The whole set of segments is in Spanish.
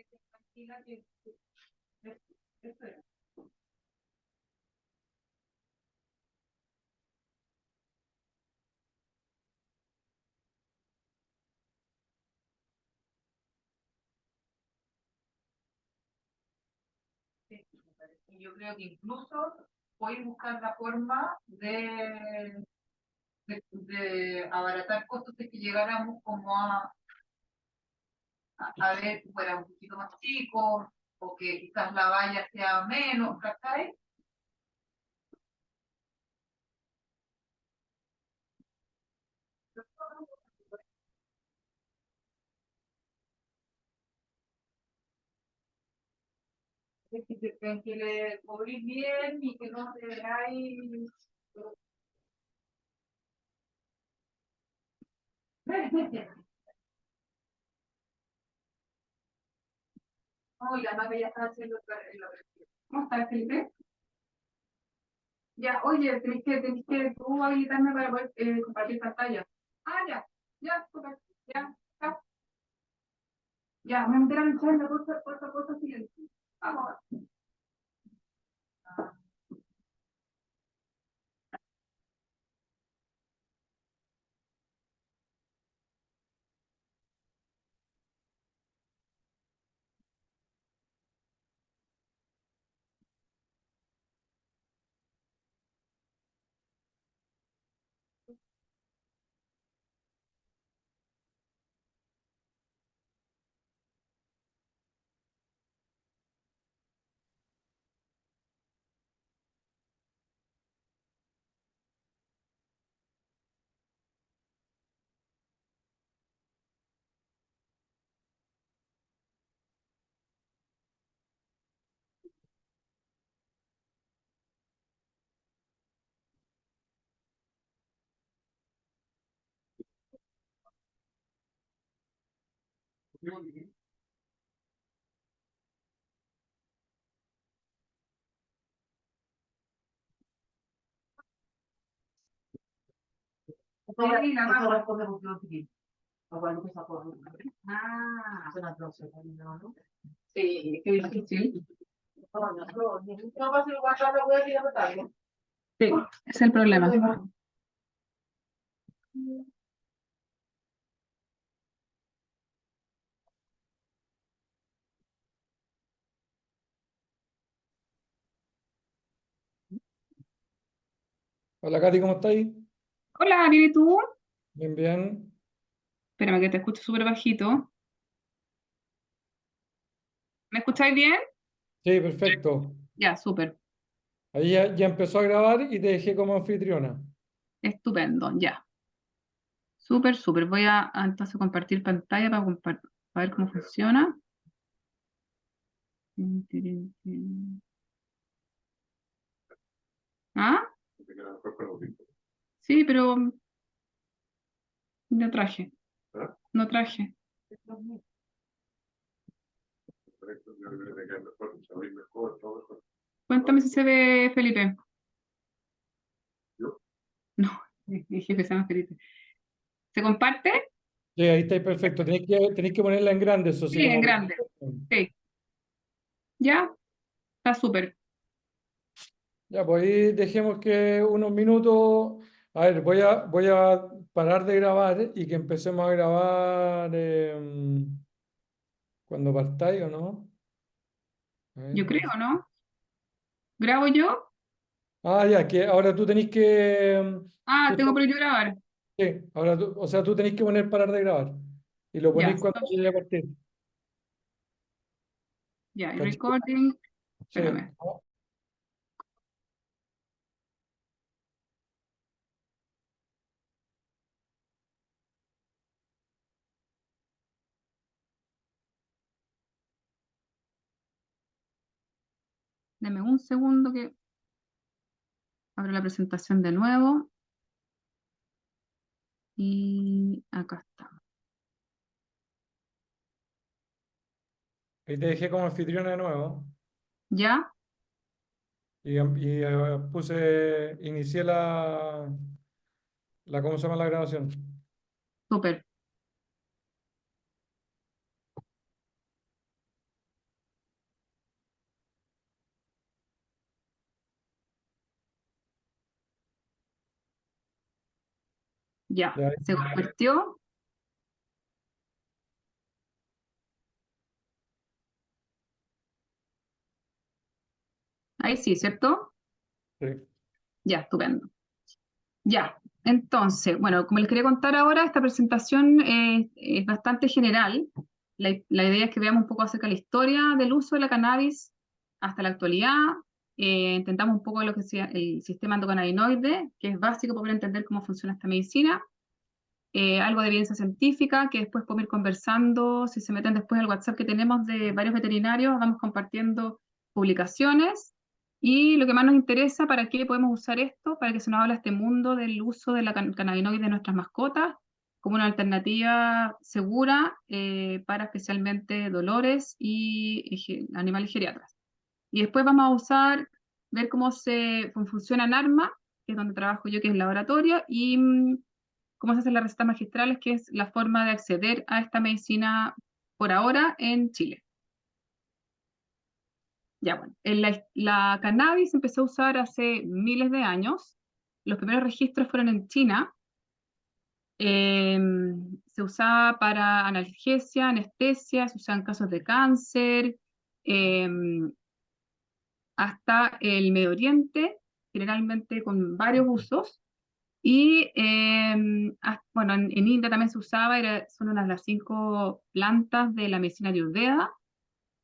tranquila que esto era. Sí, me parece. Y yo creo que incluso podéis buscar la forma de abaratar costos de que llegáramos como a ver, fuera un poquito más chico, o que quizás la valla sea menos, ¿cachai? Que le cobrís bien y que no te veáis. No, y la más ya está haciendo la versión. ¿Cómo estás, Felipe? Ya, oye, tenés que tú habilitarme para poder compartir pantalla. Ah, ya, ya, super, ya, ya, ya, me metieron en el chat, por silencio. Vamos. Sí, la más. Ah, sí, qué difícil. Sí, ese es el problema. Hola Katy, ¿cómo estáis? Hola, ¿bien y tú? Bien, bien. Espérame que te escucho súper bajito. ¿Me escucháis bien? Sí, perfecto. Ya, súper. Ahí ya empezó a grabar y te dejé como anfitriona. Estupendo, ya. Súper, súper. Voy a entonces compartir pantalla para ver cómo funciona. Tin, tirin, tin. ¿Ah? Sí, pero no traje. No traje. Cuéntame si se ve Felipe. No, dije que se llama Felipe. ¿Se comparte? Sí, ahí estáis perfecto. Tenéis que ponerla en grande, eso sí, Sí, en como grande. Sí, ya, está súper. ya, pues ahí dejemos que unos minutos. A ver, voy a parar de grabar y que empecemos a grabar cuando partáis o no. A ver, Yo creo, ¿no? ¿Grabo yo? Ya, que ahora tú tenéis que, Ah, tú tengo te- por yo grabar. sí, ahora o sea, tú tenéis que poner parar de grabar y lo Ya, ponéis cuando llegue a partir. ya, y ¿Cachai? recording. Sí. Espérame. Deme un segundo que abro la presentación de nuevo. Y acá está. Ahí te dejé como anfitriona de nuevo ¿Ya? inicié ¿cómo se llama la grabación? Súper. Ya, Ya, se convirtió. Ahí sí, ¿cierto? sí. Ya, estupendo. Ya, entonces, bueno, como les quería contar ahora, esta presentación es bastante general. La idea es que veamos un poco acerca de la historia del uso de la cannabis hasta la actualidad. Intentamos un poco de lo que sea el sistema endocannabinoide, que es básico para poder entender cómo funciona esta medicina. Algo de evidencia científica, que después podemos ir conversando. Si se meten después al WhatsApp que tenemos de varios veterinarios, vamos compartiendo publicaciones. Y lo que más nos interesa, ¿para qué podemos usar esto? Para que se nos hable este mundo del uso de la cannabinoide de nuestras mascotas como una alternativa segura para especialmente dolores y animales geriatras. Y después vamos a usar, ver cómo funciona NARMA, que es donde trabajo yo, que es el laboratorio, y cómo se hacen las recetas magistrales, que es la forma de acceder a esta medicina por ahora en Chile. Ya bueno, la cannabis empezó a usar hace miles de años. Los primeros registros fueron en China. Eh, Se usaba para analgesia, anestesia, se usaba en casos de cáncer, eh, hasta el Medio Oriente, generalmente con varios usos. Y bueno, en India también se usaba, son una de las 5 plantas de la medicina ayurveda.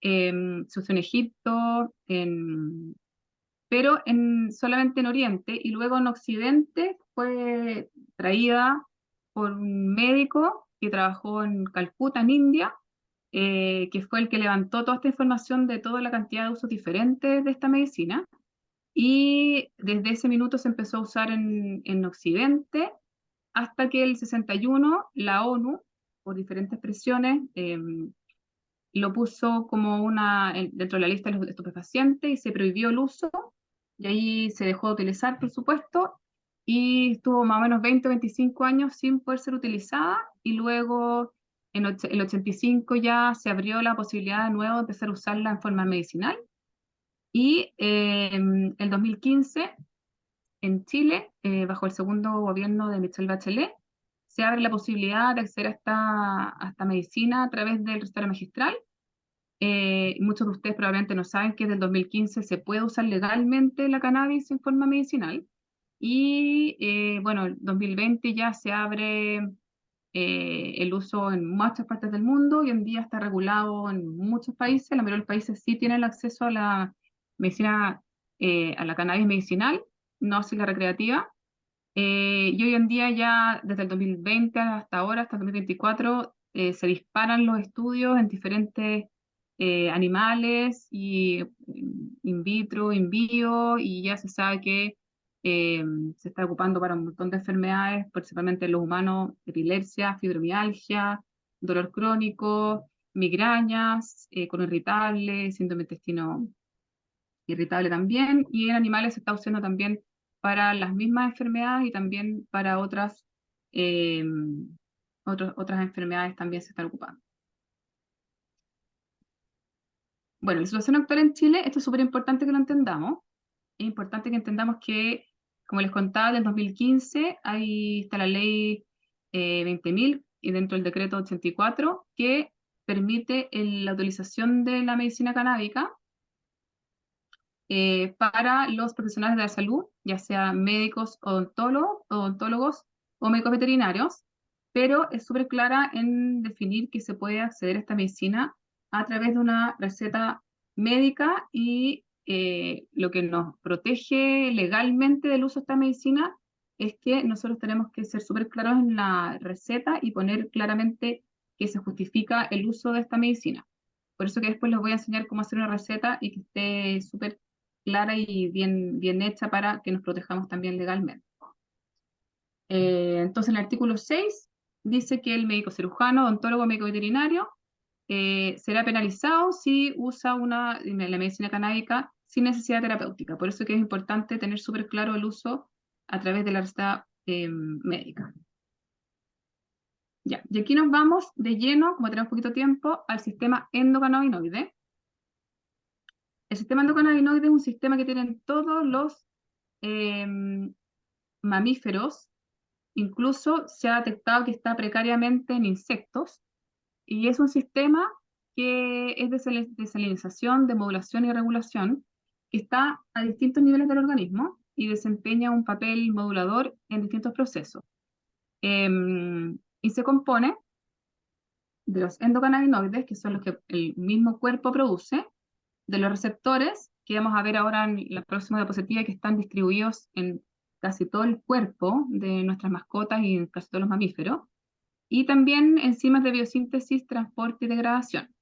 Se usó en Egipto, pero solamente en Oriente, y luego en Occidente fue traída por un médico que trabajó en Calcuta, en India, que fue el que levantó toda esta información de toda la cantidad de usos diferentes de esta medicina. Y desde ese minuto se empezó a usar en Occidente hasta que el 61 la ONU, por diferentes presiones, lo puso como dentro de la lista de los estupefacientes y se prohibió el uso, y ahí se dejó de utilizar, por supuesto, y estuvo más o menos 20 o 25 años sin poder ser utilizada, y luego en el 85 ya se abrió la posibilidad de nuevo de empezar a usarla en forma medicinal, y el 2015 en Chile, bajo el segundo gobierno de Michelle Bachelet, se abre la posibilidad de acceder a esta medicina a través del recetario magistral. Muchos de ustedes probablemente no saben que desde el 2015 se puede usar legalmente la cannabis en forma medicinal. Y bueno, el 2020 ya se abre el uso en muchas partes del mundo. Hoy en día está regulado en muchos países. La mayoría de los países sí tienen el acceso a la medicina, a la cannabis medicinal, no así la recreativa. Y hoy en día ya, desde el 2020 hasta ahora, hasta el 2024, se disparan los estudios en diferentes animales y in vitro, in vivo, y ya se sabe que eh, se está ocupando para un montón de enfermedades, principalmente en los humanos, epilepsia, fibromialgia, dolor crónico, migrañas, colon irritable, síndrome de intestino irritable también, y en animales se está usando también para las mismas enfermedades y también para eh, otras enfermedades también se están ocupando. Bueno, la situación actual en Chile, esto es súper importante que lo entendamos. Es importante que entendamos que, como les contaba, del 2015 ahí está la ley 20.000 y dentro del decreto 84 que permite la utilización de la medicina canábica para los profesionales de la salud, ya sean médicos, odontólogos o médicos veterinarios, pero es súper clara en definir que se puede acceder a esta medicina a través de una receta médica, y lo que nos protege legalmente del uso de esta medicina es que nosotros tenemos que ser súper claros en la receta y poner claramente que se justifica el uso de esta medicina. Por eso que después les voy a enseñar cómo hacer una receta y que esté súper clara y bien hecha para que nos protejamos también legalmente. Entonces, en el artículo 6 dice que el médico cirujano, odontólogo, médico veterinario será penalizado si usa la medicina canábica sin necesidad terapéutica. Por eso que es importante tener súper claro el uso a través de la receta médica. Ya, y aquí nos vamos de lleno, como tenemos poquito tiempo, al sistema endocannabinoide. El sistema endocannabinoide es un sistema que tienen todos los mamíferos incluso se ha detectado que está precariamente en insectos, y es un sistema que es de desalinización, de modulación y regulación, que está a distintos niveles del organismo y desempeña un papel modulador en distintos procesos. Y se compone de los endocannabinoides, que son los que el mismo cuerpo produce, de los receptores, que vamos a ver ahora en la próxima diapositiva, que están distribuidos en casi todo el cuerpo de nuestras mascotas y en casi todos los mamíferos, y también enzimas de biosíntesis, transporte y degradación.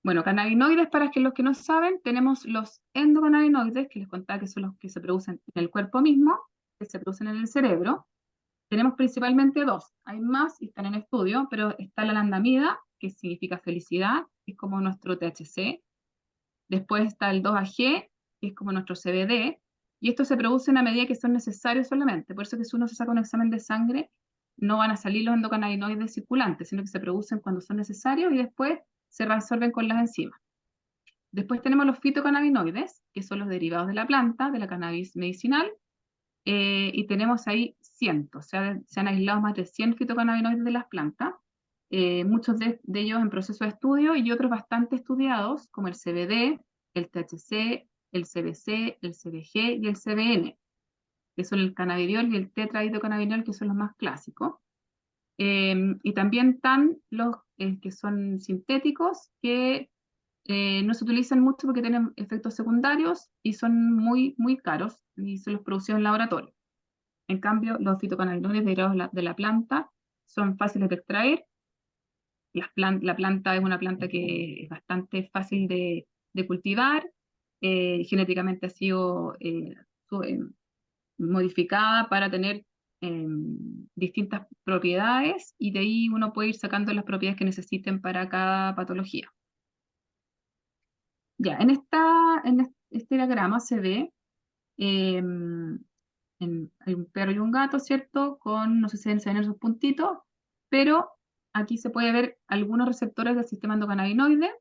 Bueno, cannabinoides, para que los que no saben, tenemos los endocannabinoides, que les contaba que son los que se producen en el cuerpo mismo, que se producen en el cerebro. Tenemos principalmente dos, hay más y están en estudio, pero está la anandamida, que significa felicidad, que es como nuestro THC. Después está el 2-AG, que es como nuestro CBD, y estos se producen a medida que son necesarios solamente. Por eso que si uno se saca un examen de sangre, no van a salir los endocannabinoides circulantes, sino que se producen cuando son necesarios y después se reabsorben con las enzimas. Después tenemos los fitocannabinoides, que son los derivados de la planta, de la cannabis medicinal, y tenemos ahí cientos, se han aislado más de 100 fitocannabinoides de las plantas, muchos de ellos en proceso de estudio y otros bastante estudiados, como el CBD, el THC, el CBC, el CBG y el CBN, que son el cannabidiol y el tetrahidrocannabinol, que son los más clásicos. Y también están los que son sintéticos, que no se utilizan mucho porque tienen efectos secundarios y son muy, muy caros y se los produce en laboratorio. En cambio, los fitocannabinoides derivados de la planta son fáciles de extraer. La planta es una planta que es bastante fácil de cultivar, genéticamente ha sido modificada para tener distintas propiedades y de ahí uno puede ir sacando las propiedades que necesiten para cada patología. Ya, en este diagrama se ve hay un perro y un gato, ¿cierto? No sé si se ven esos puntitos, pero aquí se puede ver algunos receptores del sistema endocannabinoide,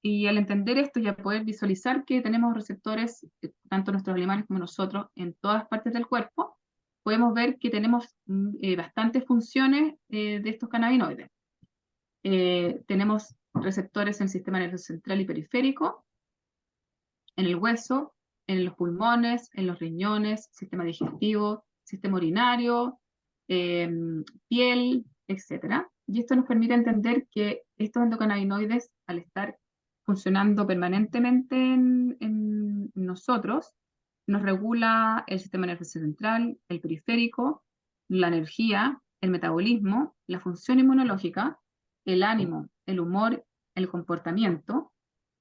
y al entender esto y a poder visualizar que tenemos receptores, tanto nuestros animales como nosotros, en todas partes del cuerpo, podemos ver que tenemos bastantes funciones de estos cannabinoides. Tenemos receptores en el sistema nervioso central y periférico, en el hueso, en los pulmones, en los riñones, sistema digestivo, sistema urinario, piel, etc. Y esto nos permite entender que estos endocannabinoides, al estar funcionando permanentemente en nosotros, nos regula el sistema nervioso central, el periférico, la energía, el metabolismo, la función inmunológica, el ánimo, el humor, el comportamiento,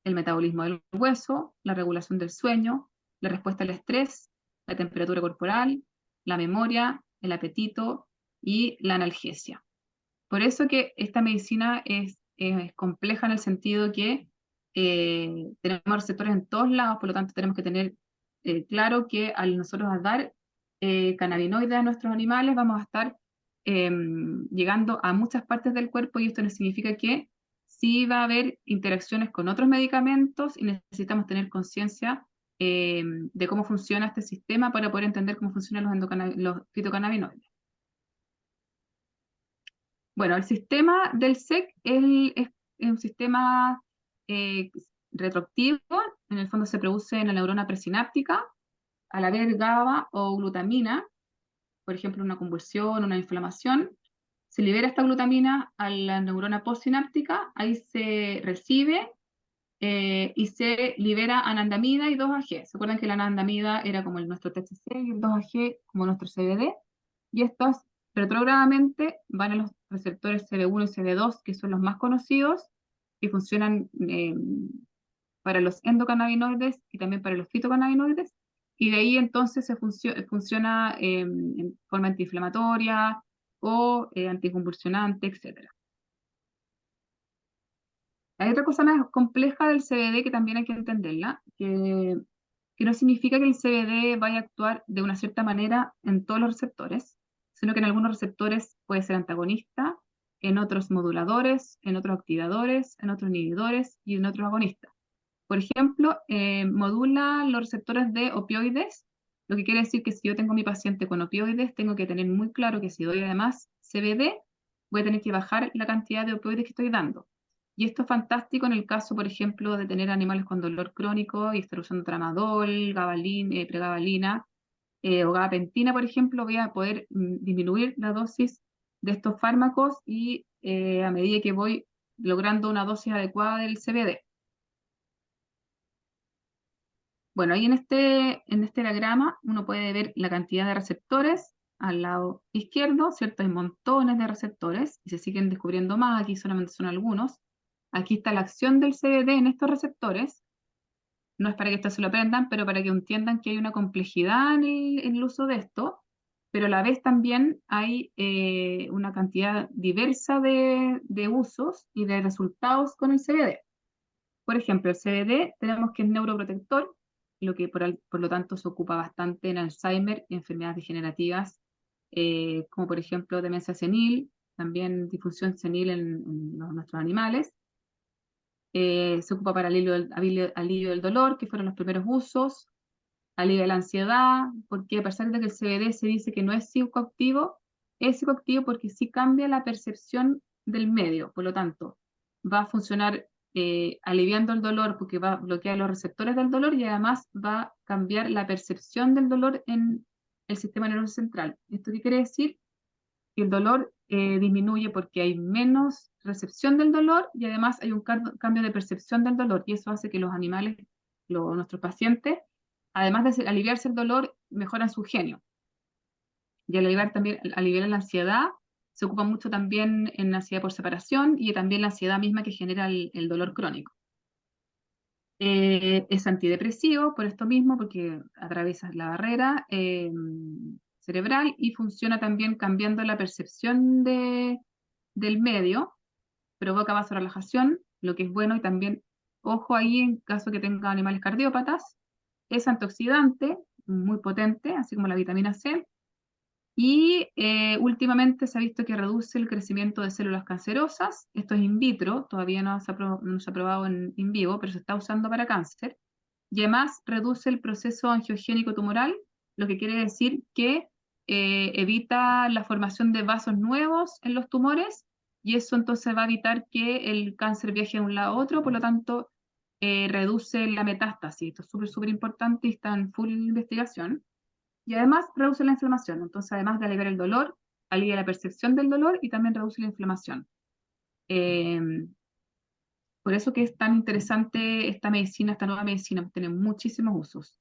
el metabolismo del hueso, la regulación del sueño, la respuesta al estrés, la temperatura corporal, la memoria, el apetito y la analgesia. Por eso que esta medicina es compleja en el sentido que tenemos receptores en todos lados, por lo tanto tenemos que tener claro que al nosotros dar cannabinoides a nuestros animales vamos a estar llegando a muchas partes del cuerpo, y esto no significa que sí va a haber interacciones con otros medicamentos y necesitamos tener conciencia de cómo funciona este sistema para poder entender cómo funcionan los fitocannabinoides. Bueno, el sistema del SEC es un sistema retroactivo, en el fondo se produce en la neurona presináptica, al haber GABA o glutamina, por ejemplo, una convulsión, una inflamación, se libera esta glutamina a la neurona postsináptica, ahí se recibe y se libera anandamida y 2-AG. ¿Se acuerdan que la anandamida era como nuestro THC y el 2-AG como nuestro CBD? Y estos retrógradamente van a los receptores CB1 y CB2, que son los más conocidos, y funcionan para los endocannabinoides y también para los fitocannabinoides, y de ahí entonces funciona en forma antiinflamatoria o anticonvulsionante, etc. Hay otra cosa más compleja del CBD que también hay que entenderla, que no significa que el CBD vaya a actuar de una cierta manera en todos los receptores, sino que en algunos receptores puede ser antagonista, en otros moduladores, en otros activadores, en otros inhibidores y en otros agonistas. Por ejemplo, modula los receptores de opioides Lo que quiere decir que si yo tengo a mi paciente con opioides, tengo que tener muy claro que si doy además CBD, voy a tener que bajar la cantidad de opioides que estoy dando. Y esto es fantástico en el caso, por ejemplo, de tener animales con dolor crónico y estar usando tramadol, pregabalina o gabapentina, por ejemplo, voy a poder disminuir la dosis de estos fármacos y a medida que voy logrando una dosis adecuada del CBD. Bueno, ahí en este diagrama uno puede ver la cantidad de receptores al lado izquierdo, ¿cierto? Hay montones de receptores y se siguen descubriendo más, aquí solamente son algunos. Aquí está la acción del CBD en estos receptores. No es para que esto se lo aprendan, pero para que entiendan que hay una complejidad en el uso de esto, pero a la vez también hay una cantidad diversa de usos y de resultados con el CBD. Por ejemplo, el CBD tenemos que es neuroprotector, lo que por lo tanto se ocupa bastante en Alzheimer y enfermedades degenerativas, como por ejemplo demencia senil, también disfunción senil en nuestros animales. Se ocupa para alivio del dolor, que fueron los primeros usos, alivio de la ansiedad, porque a pesar de que el CBD se dice que no es psicoactivo porque sí cambia la percepción del medio, por lo tanto, va a funcionar aliviando el dolor porque va a bloquear los receptores del dolor y además va a cambiar la percepción del dolor en el sistema nervioso central. ¿Esto qué quiere decir? Que el dolor disminuye porque hay menos recepción del dolor y además hay un cambio de percepción del dolor y eso hace que los animales, nuestros pacientes, además de aliviarse el dolor, mejoran su genio. Y al aliviar la ansiedad, se ocupa mucho también en ansiedad por separación y también la ansiedad misma que genera el dolor crónico. Es antidepresivo por esto mismo, porque atraviesa la barrera cerebral y funciona también cambiando la percepción del medio, provoca vasorelajación, lo que es bueno, y también, ojo ahí en caso que tenga animales cardiópatas, es antioxidante, muy potente, así como la vitamina C, y últimamente se ha visto que reduce el crecimiento de células cancerosas, esto es in vitro, todavía no se ha probado en in vivo, pero se está usando para cáncer, y además reduce el proceso angiogénico tumoral, lo que quiere decir que evita la formación de vasos nuevos en los tumores y eso entonces va a evitar que el cáncer viaje de un lado a otro, por lo tanto reduce la metástasis. Esto es súper importante y está en full investigación. Y además reduce la inflamación, entonces además de aliviar el dolor, alivia la percepción del dolor y también reduce la inflamación. Eh, por eso que es tan interesante esta medicina, esta nueva medicina, tiene muchísimos usos.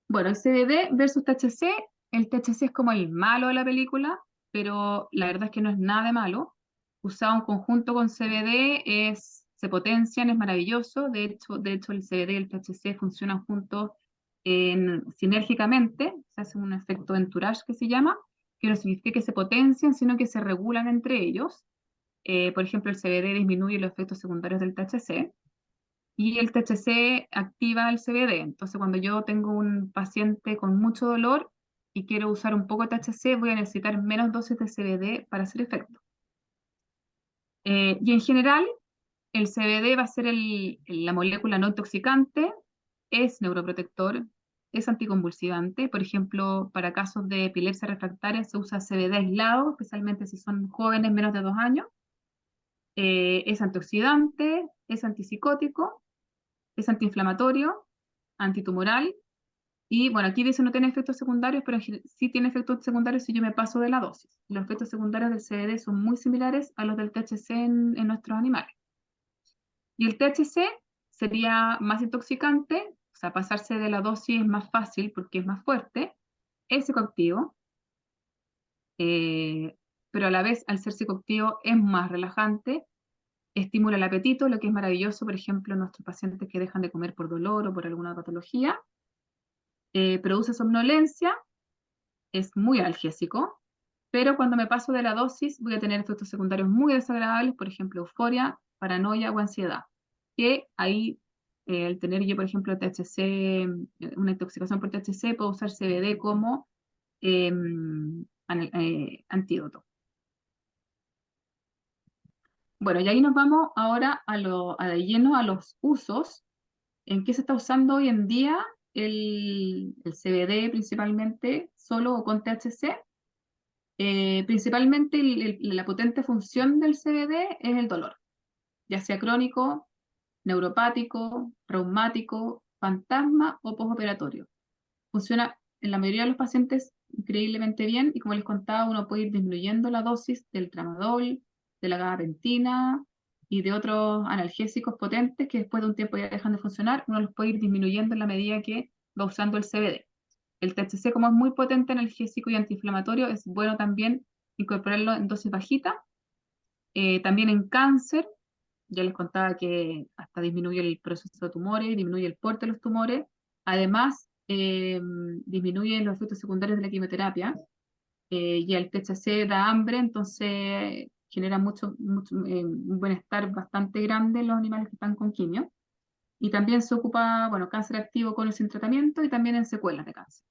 Bueno, el CBD versus THC, el THC es como el malo de la película, pero la verdad es que no es nada de malo. Usado en conjunto con CBD se potencian, es maravilloso. De hecho el CBD y el THC funcionan juntos sinérgicamente, se hace un efecto entourage que se llama, que no significa que se potencien, sino que se regulan entre ellos. Por ejemplo, el CBD disminuye los efectos secundarios del THC y el THC activa el CBD. Entonces, cuando yo tengo un paciente con mucho dolor y quiero usar un poco de THC, voy a necesitar menos dosis de CBD para hacer efecto. Y en general, el CBD va a ser la molécula no intoxicante, es neuroprotector, es anticonvulsivante. Por ejemplo, para casos de epilepsia refractaria se usa CBD aislado, especialmente si son jóvenes menos de 2 años. Es antioxidante, es antipsicótico, es antiinflamatorio, antitumoral, y bueno, aquí dice no tiene efectos secundarios, pero sí tiene efectos secundarios si yo me paso de la dosis. Los efectos secundarios del CBD son muy similares a los del THC en nuestros animales. Y el THC sería más intoxicante, o sea, pasarse de la dosis es más fácil porque es más fuerte, es psicoactivo, pero a la vez al ser psicoactivo es más relajante, estimula el apetito, lo que es maravilloso, por ejemplo, en nuestros pacientes que dejan de comer por dolor o por alguna patología, produce somnolencia, es muy analgésico, pero cuando me paso de la dosis voy a tener efectos secundarios muy desagradables, por ejemplo, euforia, paranoia o ansiedad, que ahí, al tener yo, por ejemplo, THC, una intoxicación por THC, puedo usar CBD como antídoto. Bueno, y ahí nos vamos ahora de lleno a los usos, en qué se está usando hoy en día el CBD principalmente, solo o con THC. Principalmente la potente función del CBD es el dolor, ya sea crónico, neuropático, reumático, fantasma o postoperatorio. Funciona en la mayoría de los pacientes increíblemente bien y como les contaba, uno puede ir disminuyendo la dosis del tramadol, de la gabapentina y de otros analgésicos potentes que después de un tiempo ya dejan de funcionar, uno los puede ir disminuyendo en la medida que va usando el CBD. El THC, como es muy potente analgésico y antiinflamatorio, es bueno también incorporarlo en dosis bajitas. También en cáncer, ya les contaba que hasta disminuye el proceso de tumores, disminuye el porte de los tumores. Además, disminuye los efectos secundarios de la quimioterapia. Y el THC da hambre, entonces genera un bienestar bastante grande en los animales que están con quimio. Y también se ocupa, bueno, cáncer activo con o sin tratamiento y también en secuelas de cáncer.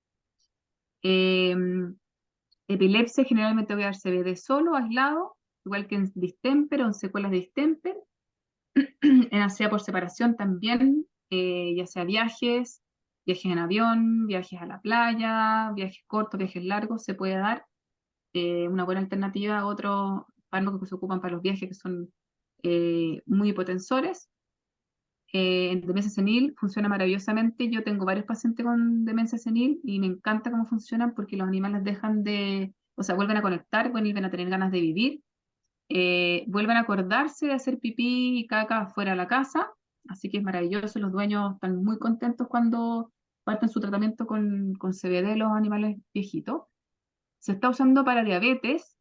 Epilepsia, generalmente voy a dar CBD solo, aislado, igual que en distemper o en secuelas de distemper. En ansiedad por separación también, ya sea viajes en avión, viajes a la playa, viajes cortos, viajes largos, se puede dar una buena alternativa a otros fármacos que se ocupan para los viajes que son muy hipotensores. En demencia senil funciona maravillosamente. Yo tengo varios pacientes con demencia senil y me encanta cómo funcionan porque los animales dejan de, o sea, vuelven a conectar, vuelven a tener ganas de vivir, vuelven a acordarse de hacer pipí y caca fuera de la casa, así que es maravilloso. Los dueños están muy contentos cuando parten su tratamiento con CBD los animales viejitos. Se está usando para diabetes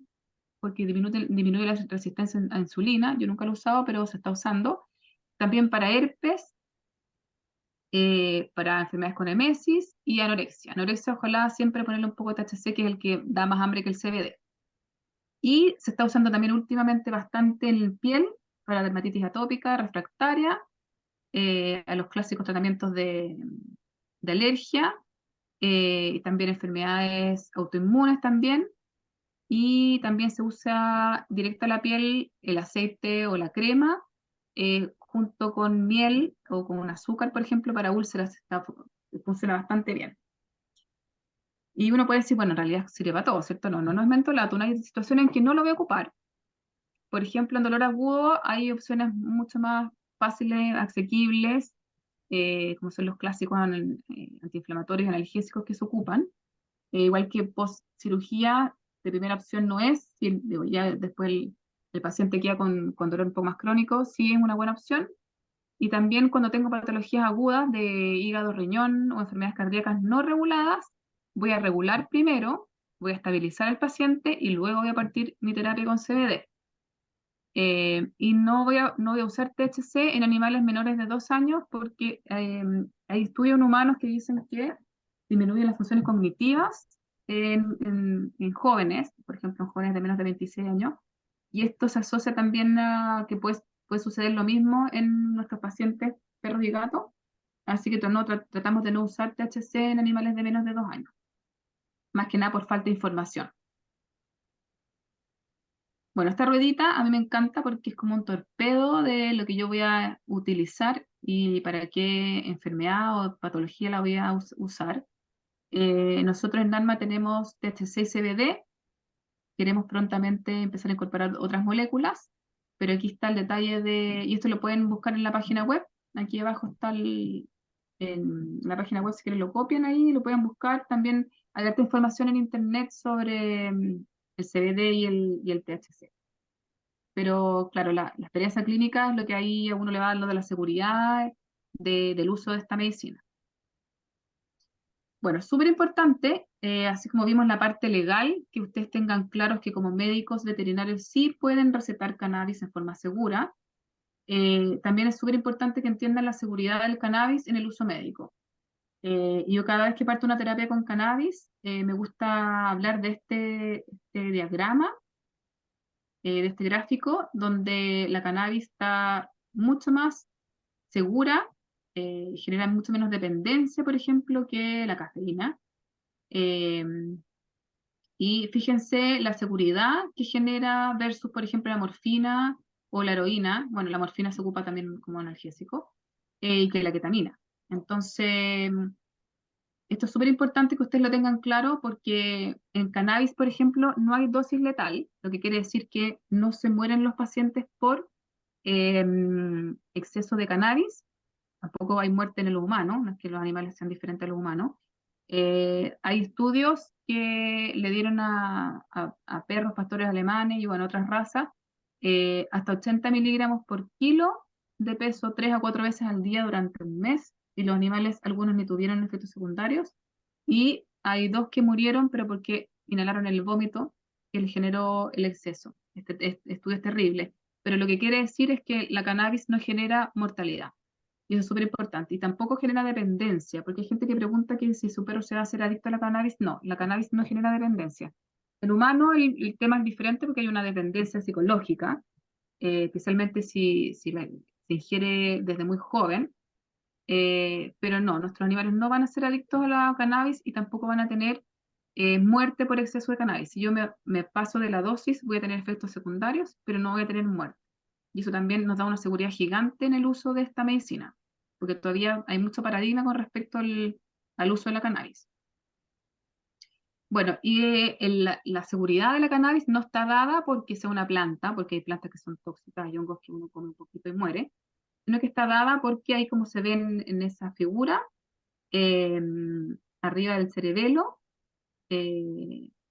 porque disminuye la resistencia a insulina. Yo nunca lo he usado, pero se está usando. También para herpes, para enfermedades con emesis y anorexia. Anorexia, ojalá siempre ponerle un poco de THC, que es el que da más hambre que el CBD. Y se está usando también últimamente bastante en piel para dermatitis atópica, refractaria, a los clásicos tratamientos de alergia, y también enfermedades autoinmunes también. Y también se usa directo a la piel el aceite o la crema, junto con miel o con azúcar, por ejemplo, para úlceras. Funciona bastante bien. Y uno puede decir, bueno, en realidad sirve para todo, ¿cierto? No, no es mentolato. Hay situaciones en que no lo voy a ocupar. Por ejemplo, en dolor agudo hay opciones mucho más fáciles, asequibles, como son los clásicos antiinflamatorios y analgésicos que se ocupan. Igual que post cirugía, de primera opción no es, digo, ya después el paciente queda con dolor un poco más crónico, sí es una buena opción. Y también cuando tengo patologías agudas de hígado, riñón o enfermedades cardíacas no reguladas, voy a regular primero, voy a estabilizar al paciente y luego voy a partir mi terapia con CBD. Y no voy a usar THC en animales menores de 2 años porque hay estudios en humanos que dicen que disminuyen las funciones cognitivas en jóvenes, por ejemplo, en jóvenes de menos de 26 años, y esto se asocia también a que puede suceder lo mismo en nuestros pacientes perros y gatos, así que tratamos de no usar THC en animales de menos de 2 años, más que nada por falta de información. Bueno, esta ruedita a mí me encanta porque es como un torpedo de lo que yo voy a utilizar y para qué enfermedad o patología la voy a usar. Nosotros en Narma tenemos THC y CBD, queremos prontamente empezar a incorporar otras moléculas, pero aquí está el detalle y esto lo pueden buscar en la página web, aquí abajo está en la página web, si quieren lo copian ahí, lo pueden buscar. También hay harta información en internet sobre el CBD y el THC. Pero claro, la experiencia clínica es lo que ahí a uno le va a dar lo de la seguridad del uso de esta medicina. Bueno, súper importante, así como vimos la parte legal, que ustedes tengan claros que como médicos veterinarios sí pueden recetar cannabis en forma segura. También es súper importante que entiendan la seguridad del cannabis en el uso médico. Yo cada vez que parto una terapia con cannabis, me gusta hablar de este diagrama, de este gráfico, donde la cannabis está mucho más segura, genera mucho menos dependencia, por ejemplo, que la cafeína. Eh, y fíjense la seguridad que genera versus, por ejemplo, la morfina o la heroína. Bueno, la morfina se ocupa también como analgésico, y que la ketamina. Entonces, Esto es súper importante que ustedes lo tengan claro porque en cannabis, por ejemplo, no hay dosis letal, lo que quiere decir que no se mueren los pacientes por exceso de cannabis, tampoco hay muerte en el humano, no es que los animales sean diferentes a los humanos. Hay estudios que le dieron a perros, pastores alemanes y bueno, otras razas, hasta 80 miligramos por kilo de peso 3 a 4 veces al día durante un mes, y los animales, algunos ni tuvieron efectos secundarios, y hay 2 que murieron, pero porque inhalaron el vómito que les generó el exceso. Este estudio es terrible, pero lo que quiere decir es que la cannabis no genera mortalidad. Y eso es súper importante. Y tampoco genera dependencia, porque hay gente que pregunta que si su perro se va a hacer adicto a la cannabis. No, la cannabis no genera dependencia. En humano el tema es diferente porque hay una dependencia psicológica, especialmente si ingiere desde muy joven. Pero no, nuestros animales no van a ser adictos a la cannabis y tampoco van a tener muerte por exceso de cannabis. Si yo me paso de la dosis, voy a tener efectos secundarios, pero no voy a tener muerte. Y eso también nos da una seguridad gigante en el uso de esta medicina, porque todavía hay mucho paradigma con respecto al uso de la cannabis. Bueno, y la seguridad de la cannabis no está dada porque sea una planta, porque hay plantas que son tóxicas, hay hongos que uno come un poquito y muere, sino que está dada porque ahí, como se ven en esa figura, eh, arriba del cerebelo,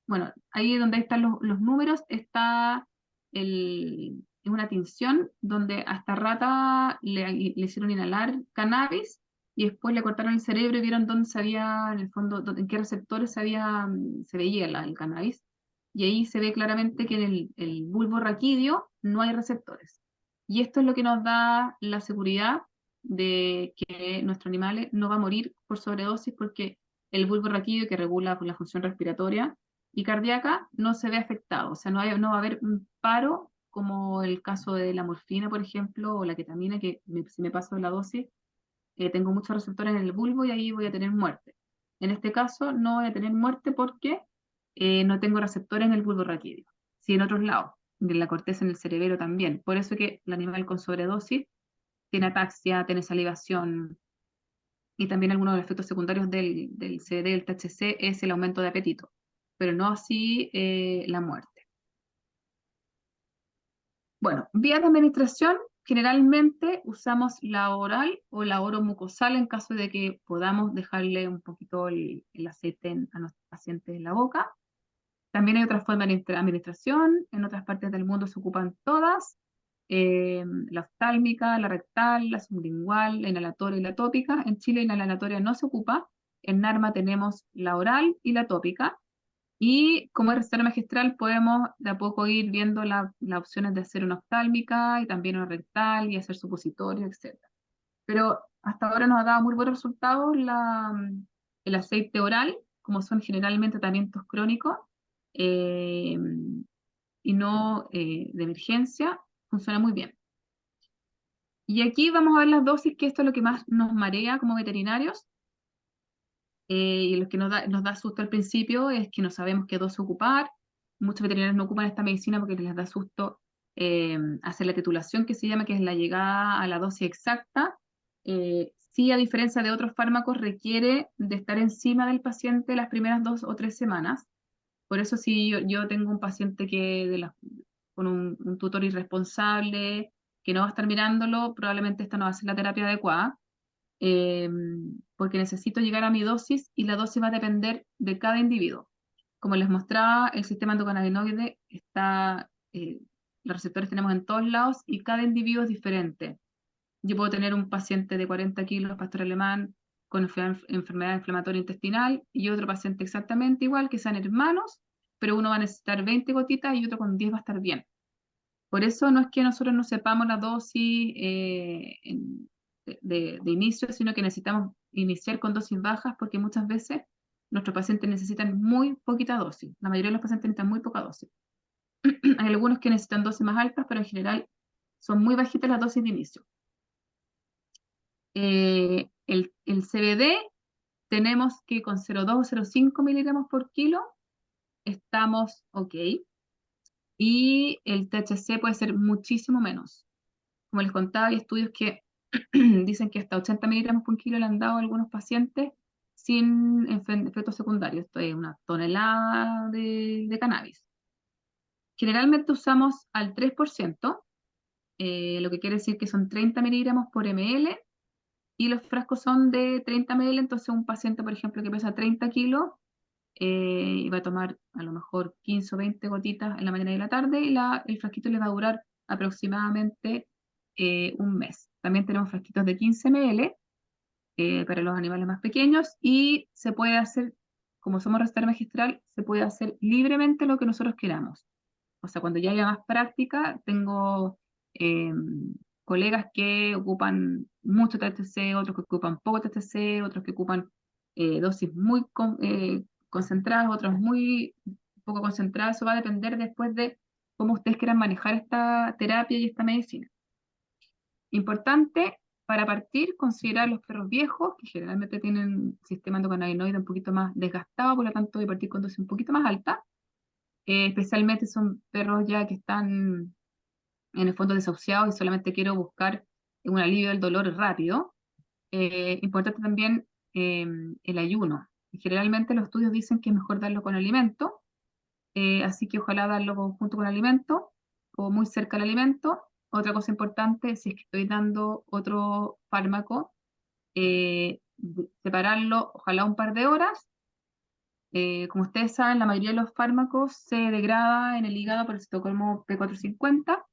bueno, ahí donde están los números, está es una tinción donde a esta rata le hicieron inhalar cannabis y después le cortaron el cerebro y vieron dónde se había, en el fondo, en qué receptores se veía el cannabis. Y ahí se ve claramente que en el bulbo raquídeo no hay receptores. Y esto es lo que nos da la seguridad de que nuestro animal no va a morir por sobredosis porque el bulbo raquídeo, que regula la función respiratoria y cardíaca, no se ve afectado. O sea, no va a haber un paro como el caso de la morfina, por ejemplo, o la ketamina, que si me paso de la dosis, tengo muchos receptores en el bulbo y ahí voy a tener muerte. En este caso no voy a tener muerte porque no tengo receptores en el bulbo raquídeo. Sí, en otros lados, en la corteza, en el cerebelo también. Por eso que el animal con sobredosis tiene ataxia, tiene salivación, y también algunos de los efectos secundarios del CBD y del THC es el aumento de apetito, pero no así la muerte. Bueno, vías de administración, generalmente usamos la oral o la oromucosal en caso de que podamos dejarle un poquito el aceite a nuestros pacientes en la boca. También hay otras formas de administración, en otras partes del mundo se ocupan todas, la oftálmica, la rectal, la sublingual, la inhalatoria y la tópica. En Chile la inhalatoria no se ocupa, en NARMA tenemos la oral y la tópica, y como es receta magistral podemos de a poco ir viendo las opciones de hacer una oftálmica y también una rectal y hacer supositorio, etc. Pero hasta ahora nos ha dado muy buenos resultados el aceite oral, como son generalmente tratamientos crónicos eh, y no de emergencia, funciona muy bien. Y aquí vamos a ver las dosis, que esto es lo que más nos marea como veterinarios. Y lo que nos da susto al principio es que no sabemos qué dosis ocupar. Muchos veterinarios no ocupan esta medicina porque les da susto hacer la titulación, que se llama, que es la llegada a la dosis exacta. Sí, a diferencia de otros fármacos, requiere de estar encima del paciente las primeras 2 o 3 semanas. Por eso si yo tengo un paciente con un tutor irresponsable, que no va a estar mirándolo, probablemente esta no va a ser la terapia adecuada, eh, porque necesito llegar a mi dosis y la dosis va a depender de cada individuo. Como les mostraba, el sistema endocannabinoide está, los receptores tenemos en todos lados y cada individuo es diferente. Yo puedo tener un paciente de 40 kilos, pastor alemán, con enfermedad inflamatoria intestinal, y otro paciente exactamente igual, que sean hermanos, pero uno va a necesitar 20 gotitas y otro con 10 va a estar bien. Por eso no es que nosotros no sepamos la dosis de inicio, sino que necesitamos iniciar con dosis bajas porque muchas veces nuestros pacientes necesitan muy poquita dosis. La mayoría de los pacientes necesitan muy poca dosis. Hay algunos que necesitan dosis más altas, pero en general son muy bajitas las dosis de inicio. El CBD tenemos que con 0,2 o 0,5 miligramos por kilo estamos ok. Y el THC puede ser muchísimo menos. Como les contaba, hay estudios que dicen que hasta 80 miligramos por kilo le han dado a algunos pacientes sin efectos secundarios. Esto es una tonelada de cannabis. Generalmente usamos al 3%, lo que quiere decir que son 30 miligramos por ml, y los frascos son de 30 ml, entonces un paciente, por ejemplo, que pesa 30 kilos, y va a tomar a lo mejor 15 o 20 gotitas en la mañana y en la tarde, y el frasquito le va a durar aproximadamente un mes. También tenemos frasquitos de 15 ml para los animales más pequeños, y se puede hacer, como somos receta magistral, se puede hacer libremente lo que nosotros queramos. O sea, cuando ya haya más práctica, tengo eh, colegas que ocupan mucho THC, otros que ocupan poco THC, otros que ocupan dosis muy concentradas, otros muy poco concentradas. Eso va a depender después de cómo ustedes quieran manejar esta terapia y esta medicina. Importante para partir, considerar los perros viejos, que generalmente tienen sistema endocannabinoide un poquito más desgastado, por lo tanto, de partir con dosis un poquito más alta. Especialmente son perros ya que están en el fondo desahuciados y solamente quiero buscar un alivio del dolor rápido. Importante también el ayuno. Generalmente los estudios dicen que es mejor darlo con alimento, así que ojalá darlo junto con alimento o muy cerca del alimento. Otra cosa importante, si es que estoy dando otro fármaco, separarlo ojalá un par de horas. Como ustedes saben, la mayoría de los fármacos se degrada en el hígado por el citocromo P450,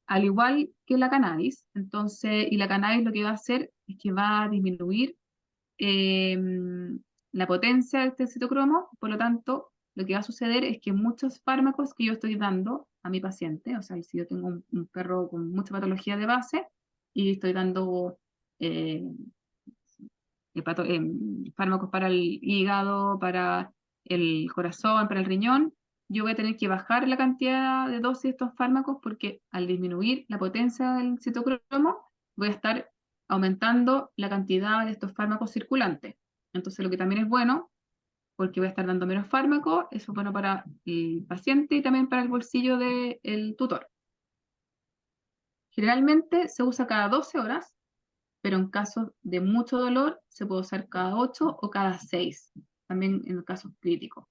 al igual que la cannabis. Entonces, y la cannabis lo que va a hacer es que va a disminuir eh, la potencia de este citocromo. Por lo tanto, lo que va a suceder es que muchos fármacos que yo estoy dando a mi paciente, o sea, si yo tengo un perro con mucha patología de base y estoy dando eh, fármacos para el hígado, para el corazón, para el riñón, yo voy a tener que bajar la cantidad de dosis de estos fármacos, porque al disminuir la potencia del citocromo, voy a estar aumentando la cantidad de estos fármacos circulantes. Entonces, lo que también es bueno, porque voy a estar dando menos fármacos, eso es bueno para el paciente y también para el bolsillo del tutor. Generalmente se usa cada 12 horas, pero en casos de mucho dolor se puede usar cada 8 o cada 6, también en casos críticos.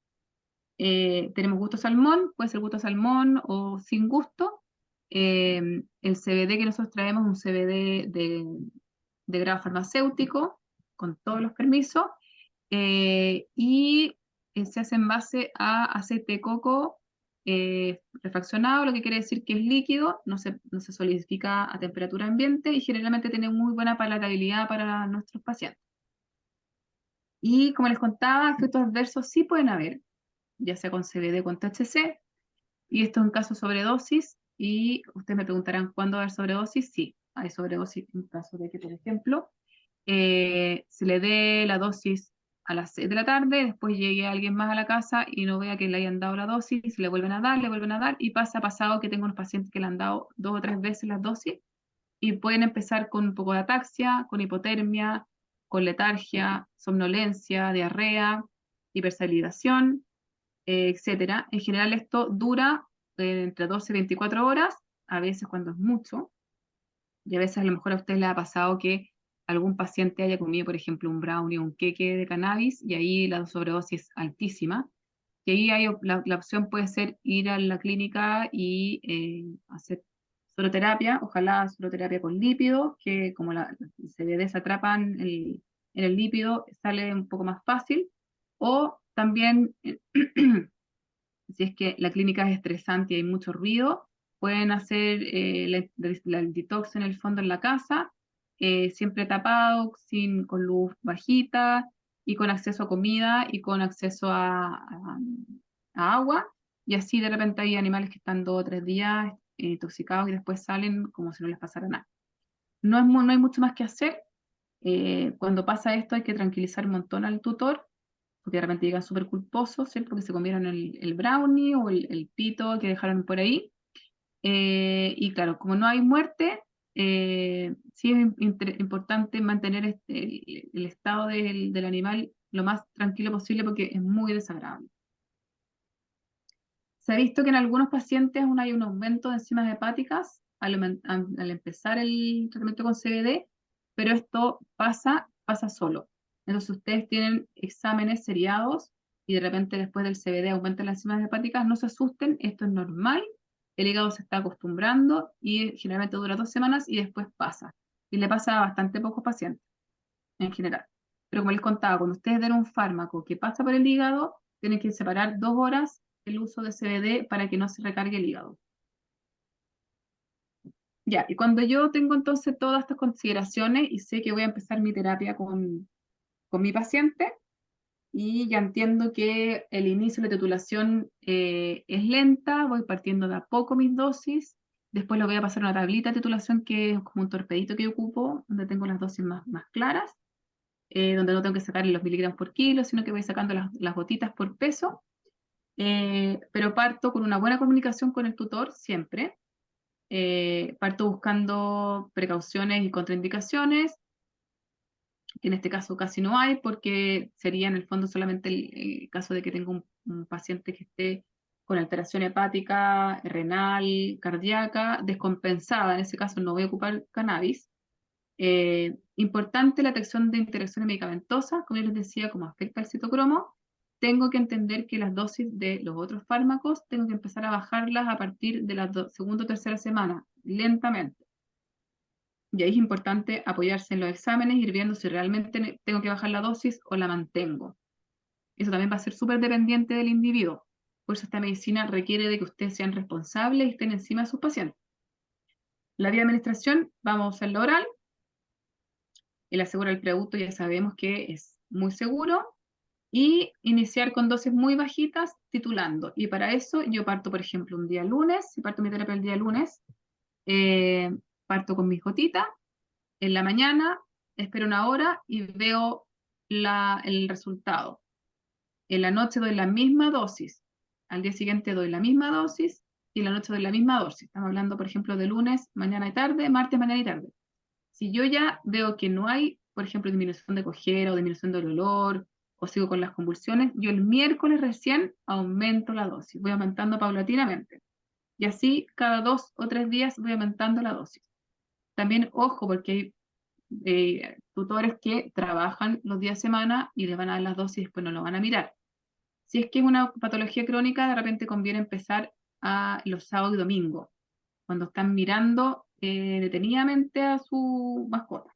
Tenemos gusto salmón, puede ser gusto salmón o sin gusto. El CBD que nosotros traemos es un CBD de grado farmacéutico, con todos los permisos, y se hace en base a aceite de coco refraccionado, lo que quiere decir que es líquido, no se solidifica a temperatura ambiente y generalmente tiene muy buena palatabilidad para nuestros pacientes. Y como les contaba, efectos adversos sí pueden haber, ya sea con CBD o con THC, y esto es un caso de sobredosis, y ustedes me preguntarán, ¿cuándo va a haber sobredosis? Sí, hay sobredosis en caso de que, por ejemplo, se le dé la dosis a las 6 de la tarde, después llegue alguien más a la casa y no vea que le hayan dado la dosis, le vuelven a dar, y pasado que tengo unos pacientes que le han dado 2 o 3 veces las dosis, y pueden empezar con un poco de ataxia, con hipotermia, con letargia, somnolencia, diarrea, hipersalivación, etcétera. En general esto dura entre 12 y 24 horas, a veces cuando es mucho, y a veces a lo mejor a ustedes les ha pasado que algún paciente haya comido, por ejemplo, un brownie o un queque de cannabis, y ahí la sobredosis es altísima. Y ahí la opción puede ser ir a la clínica y hacer soroterapia, ojalá soroterapia con lípido, que como el CBD se atrapan en el lípido, sale un poco más fácil. O también, si es que la clínica es estresante y hay mucho ruido, pueden hacer el detox en el fondo en la casa, siempre tapado, con luz bajita y con acceso a comida y con acceso a agua. Y así de repente hay animales que están 2 o 3 días intoxicados y después salen como si no les pasara nada. No hay mucho más que hacer. Cuando pasa esto hay que tranquilizar un montón al tutor, porque de repente llegan súper culposos, ¿cierto? Porque se comieron el brownie o el pito que dejaron por ahí. Y claro, como no hay muerte, sí es importante mantener el estado del animal lo más tranquilo posible, porque es muy desagradable. Se ha visto que en algunos pacientes aún hay un aumento de enzimas hepáticas al empezar el tratamiento con CBD, pero esto pasa solo. Entonces, ustedes tienen exámenes seriados y de repente después del CBD aumentan las enzimas hepáticas, no se asusten, esto es normal, el hígado se está acostumbrando y generalmente dura 2 semanas y después pasa. Y le pasa a bastante pocos pacientes en general. Pero como les contaba, cuando ustedes den un fármaco que pasa por el hígado, tienen que separar 2 horas el uso de CBD para que no se recargue el hígado. Ya, y cuando yo tengo entonces todas estas consideraciones y sé que voy a empezar mi terapia con mi paciente, y ya entiendo que el inicio de la titulación es lenta, voy partiendo de a poco mis dosis, después lo voy a pasar a una tablita de titulación que es como un torpedito que yo ocupo, donde tengo las dosis más claras, donde no tengo que sacar los miligramos por kilo, sino que voy sacando las gotitas por peso, pero parto con una buena comunicación con el tutor siempre, parto buscando precauciones y contraindicaciones, que en este caso casi no hay, porque sería en el fondo solamente el caso de que tenga un paciente que esté con alteración hepática, renal, cardíaca, descompensada. En ese caso no voy a ocupar cannabis. Importante la detección de interacciones medicamentosas, como yo les decía, como afecta al citocromo. Tengo que entender que las dosis de los otros fármacos tengo que empezar a bajarlas a partir de la segunda o tercera semana, lentamente. Y ahí es importante apoyarse en los exámenes, ir viendo si realmente tengo que bajar la dosis o la mantengo. Eso también va a ser súper dependiente del individuo. Por eso esta medicina requiere de que ustedes sean responsables y estén encima de sus pacientes. La vía de administración, vamos a usar la oral. El aseguro del producto ya sabemos que es muy seguro. Y iniciar con dosis muy bajitas, titulando. Y para eso yo parto, por ejemplo, un día lunes, si parto mi terapia el día lunes, eh, parto con mis gotitas en la mañana, espero una hora y veo el resultado. En la noche doy la misma dosis, al día siguiente doy la misma dosis y en la noche doy la misma dosis. Estamos hablando, por ejemplo, de lunes, mañana y tarde, martes, mañana y tarde. Si yo ya veo que no hay, por ejemplo, disminución de cojera o disminución del olor, o sigo con las convulsiones, yo el miércoles recién aumento la dosis, voy aumentando paulatinamente. Y así cada 2 o 3 días voy aumentando la dosis. También, ojo, porque hay tutores que trabajan los días de semana y le van a dar las dosis y después no lo van a mirar. Si es que es una patología crónica, de repente conviene empezar a los sábados y domingos, cuando están mirando detenidamente a su mascota.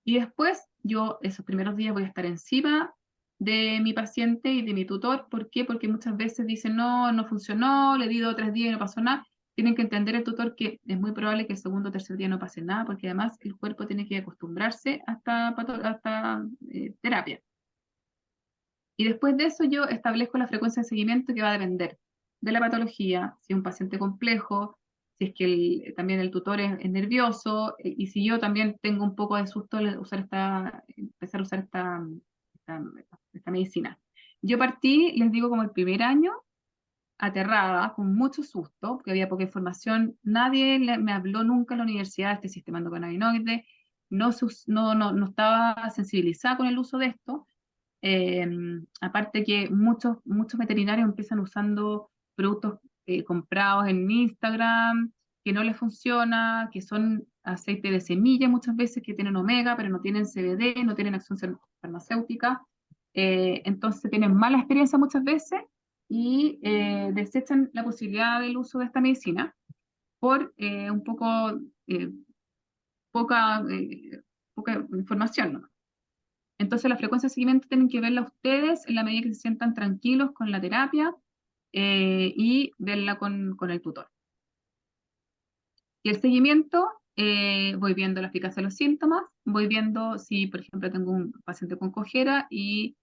Y después yo esos primeros días voy a estar encima de mi paciente y de mi tutor. ¿Por qué? Porque muchas veces dicen, no, no funcionó, le di 2 o 3 días y no pasó nada. Tienen que entender el tutor que es muy probable que el segundo o tercer día no pase nada, porque además el cuerpo tiene que acostumbrarse a esta terapia. Y después de eso yo establezco la frecuencia de seguimiento que va a depender de la patología, si es un paciente complejo, si es que también el tutor es nervioso, y si yo también tengo un poco de susto al empezar a usar esta medicina. Yo partí, les digo, como el primer año, aterrada, con mucho susto, porque había poca información, nadie me habló nunca en la universidad de este sistema endocannabinoide, no estaba sensibilizada con el uso de esto. Aparte que muchos veterinarios empiezan usando productos comprados en Instagram, que no les funciona, que son aceite de semilla muchas veces, que tienen omega, pero no tienen CBD, no tienen acción farmacéutica. Entonces tienen mala experiencia muchas veces y desechan la posibilidad del uso de esta medicina por un poco eh, poca, poca información, ¿no? Entonces la frecuencia de seguimiento tienen que verla ustedes en la medida que se sientan tranquilos con la terapia y verla con el tutor. Y el seguimiento, voy viendo la eficacia de los síntomas, voy viendo si, por ejemplo, tengo un paciente con cojera y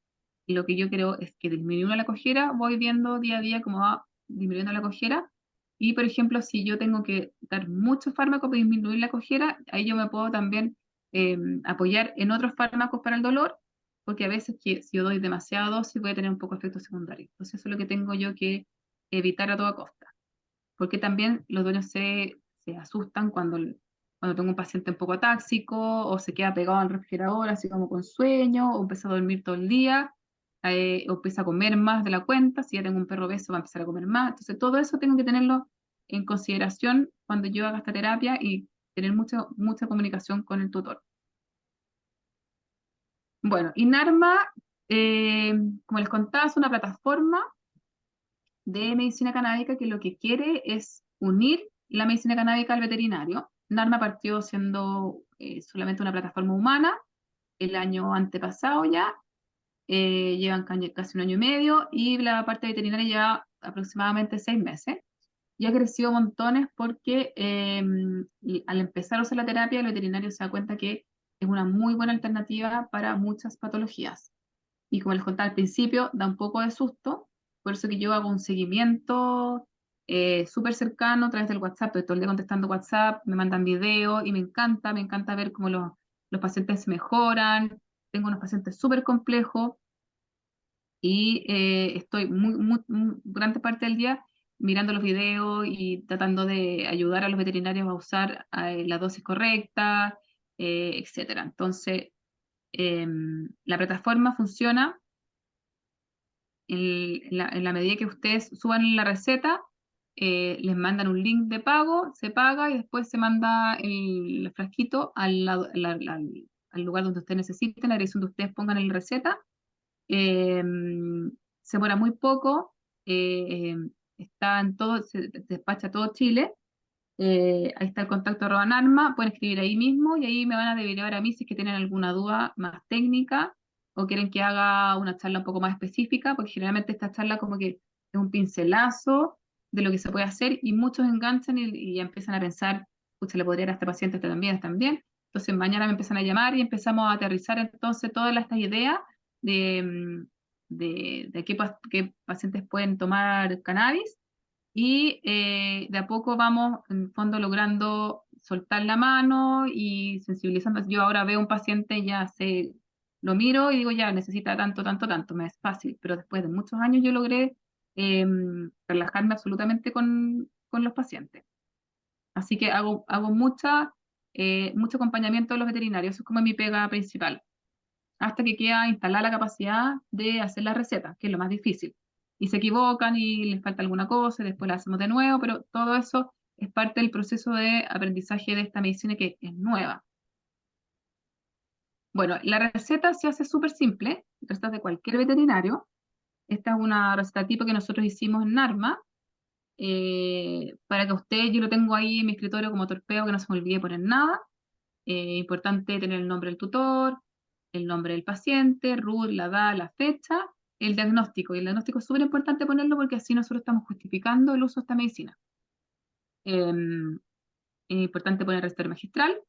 lo que yo creo es que disminuye la cojera, voy viendo día a día cómo va disminuyendo la cojera. Y, por ejemplo, si yo tengo que dar muchos fármacos para disminuir la cojera, ahí yo me puedo también apoyar en otros fármacos para el dolor, porque a veces si yo doy demasiada dosis voy a tener un poco de efecto secundario. Entonces eso es lo que tengo yo que evitar a toda costa. Porque también los dueños se asustan cuando tengo un paciente un poco atáxico o se queda pegado al refrigerador así como con sueño o empieza a dormir todo el día o empieza a comer más de la cuenta. Si ya tengo un perro obeso va a empezar a comer más. Entonces todo eso tengo que tenerlo en consideración cuando yo haga esta terapia y tener mucha comunicación con el tutor. Bueno, Inarma, como les contaba, es una plataforma de medicina canábica que lo que quiere es unir la medicina canábica al veterinario. Narma partió siendo solamente una plataforma humana el año antepasado ya, llevan casi un año y medio y la parte veterinaria lleva aproximadamente 6 meses. Y ha crecido montones porque al empezar a usar la terapia, el veterinario se da cuenta que es una muy buena alternativa para muchas patologías. Y como les contaba al principio, da un poco de susto, por eso que yo hago un seguimiento súper cercano a través del WhatsApp, estoy todo el día contestando WhatsApp, me mandan videos y me encanta ver cómo los pacientes se mejoran, tengo unos pacientes súper complejos y estoy gran parte del día mirando los videos y tratando de ayudar a los veterinarios a usar la dosis correcta, etcétera. Entonces, la plataforma funciona en la medida que ustedes suban la receta, les mandan un link de pago, se paga y después se manda el frasquito al lugar donde ustedes necesiten, la dirección donde ustedes pongan en la receta. Eh, Se demora muy poco, eh, está en todo, se despacha todo Chile. Ahí está el contacto @Narma, pueden escribir ahí mismo y ahí me van a derivar a mí si es que tienen alguna duda más técnica o quieren que haga una charla un poco más específica, porque generalmente esta charla como que es un pincelazo de lo que se puede hacer y muchos enganchan y ya empiezan a pensar, pucha, le podría dar a este paciente, este también, este también. Entonces mañana me empiezan a llamar y empezamos a aterrizar entonces todas estas ideas de, de qué pacientes pueden tomar cannabis y de a poco vamos, en el fondo, logrando soltar la mano y sensibilizando. Yo ahora veo un paciente, ya sé, lo miro y digo, ya necesita tanto, tanto, tanto, me es fácil, pero después de muchos años yo logré relajarme absolutamente con los pacientes. Así que hago mucho acompañamiento de los veterinarios, eso es como mi pega principal hasta que queda instalada la capacidad de hacer la receta, que es lo más difícil. Y se equivocan y les falta alguna cosa y después la hacemos de nuevo, pero todo eso es parte del proceso de aprendizaje de esta medicina que es nueva. Bueno, la receta se hace súper simple, recetas de cualquier veterinario. Esta es una receta tipo que nosotros hicimos en Narma, para que usted, yo lo tengo ahí en mi escritorio como torpeo, que no se me olvide poner nada. Importante tener el nombre del tutor, el nombre del paciente, RUT, la edad, la fecha, el diagnóstico. Y el diagnóstico es súper importante ponerlo porque así nosotros estamos justificando el uso de esta medicina. Es importante poner recetario magistral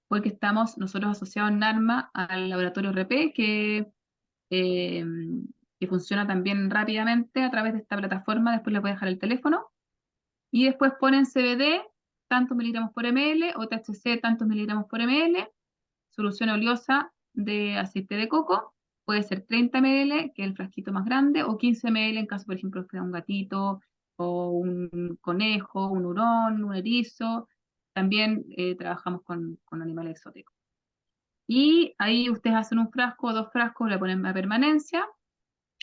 porque estamos nosotros asociados en NARMA al laboratorio RP que funciona también rápidamente a través de esta plataforma. Después les voy a dejar el teléfono. Y después ponen CBD, tantos miligramos por ml, o THC, tantos miligramos por ml, solución oleosa de aceite de coco, puede ser 30 ml, que es el frasquito más grande, o 15 ml en caso, por ejemplo, que sea un gatito, o un conejo, un hurón, un erizo. También trabajamos con animales exóticos. Y ahí ustedes hacen un frasco o 2 frascos, le ponen la permanencia,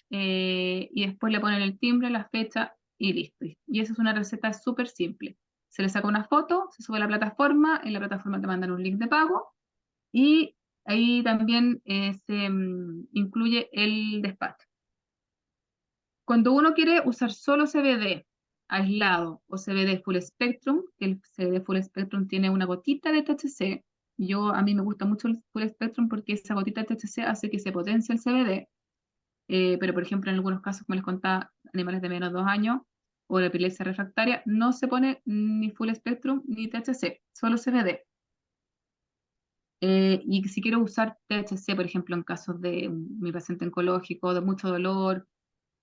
y después le ponen el timbre, la fecha y listo. Y esa es una receta súper simple. Se le saca una foto, se sube a la plataforma, en la plataforma te mandan un link de pago y ahí también se incluye el despacho. Cuando uno quiere usar solo CBD aislado o CBD full spectrum, que el CBD full spectrum tiene una gotita de THC, a mí me gusta mucho el full spectrum porque esa gotita de THC hace que se potencie el CBD, pero por ejemplo en algunos casos, como les contaba, animales de menos de 2 años o de epilepsia refractaria, no se pone ni full spectrum ni THC, solo CBD. Y si quiero usar THC, por ejemplo, en casos de mi paciente oncológico, de mucho dolor,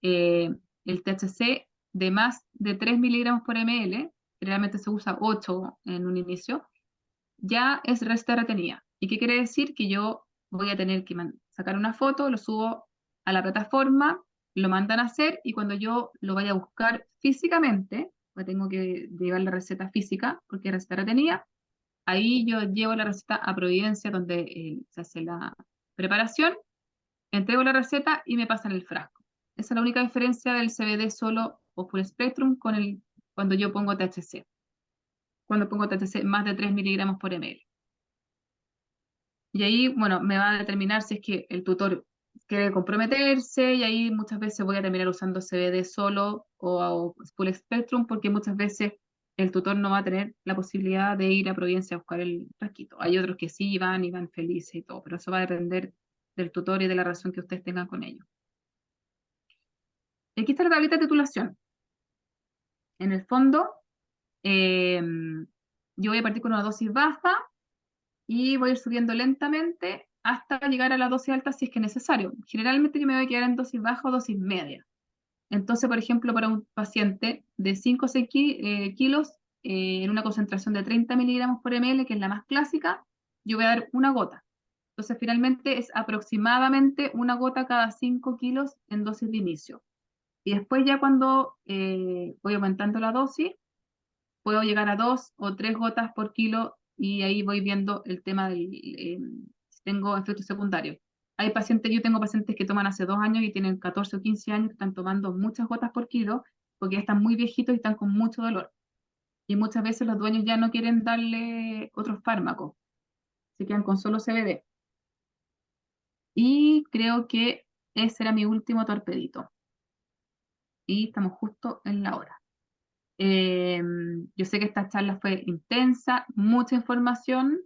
eh, el THC de más de 3 miligramos por ml, generalmente se usa 8 en un inicio, ya es receta retenida. ¿Y qué quiere decir? Que yo voy a tener que sacar una foto, lo subo a la plataforma, lo mandan a hacer y cuando yo lo vaya a buscar físicamente, pues tengo que llevar la receta física porque es receta retenida, ahí yo llevo la receta a Providencia donde se hace la preparación, entrego la receta y me pasan el frasco. Esa es la única diferencia del CBD solo o full spectrum cuando yo pongo THC. Cuando pongo THC más de 3 miligramos por ml. Y ahí, bueno, me va a determinar si es que el tutor quiere comprometerse y ahí muchas veces voy a terminar usando CBD solo o Full Spectrum porque muchas veces el tutor no va a tener la posibilidad de ir a Providencia a buscar el frasquito. Hay otros que sí van y van felices y todo, pero eso va a depender del tutor y de la relación que ustedes tengan con ellos. Aquí está la tablita de titulación. En el fondo, eh, yo voy a partir con una dosis baja y voy a ir subiendo lentamente hasta llegar a la dosis alta si es que es necesario. Generalmente yo me voy a quedar en dosis baja o dosis media. Entonces, por ejemplo, para un paciente de 5 o 6 kilos, en una concentración de 30 miligramos por ml, que es la más clásica, yo voy a dar una gota. Entonces, finalmente es aproximadamente una gota cada 5 kilos en dosis de inicio. Y después ya cuando voy aumentando la dosis, puedo llegar a 2 o 3 gotas por kilo y ahí voy viendo el tema del si tengo efectos secundarios. Hay pacientes, yo tengo pacientes que toman hace 2 años y tienen 14 o 15 años que están tomando muchas gotas por kilo porque ya están muy viejitos y están con mucho dolor. Y muchas veces los dueños ya no quieren darle otros fármacos, se quedan con solo CBD. Y creo que ese era mi último torpedito. Y estamos justo en la hora. Eh, yo sé que esta charla fue intensa, mucha información,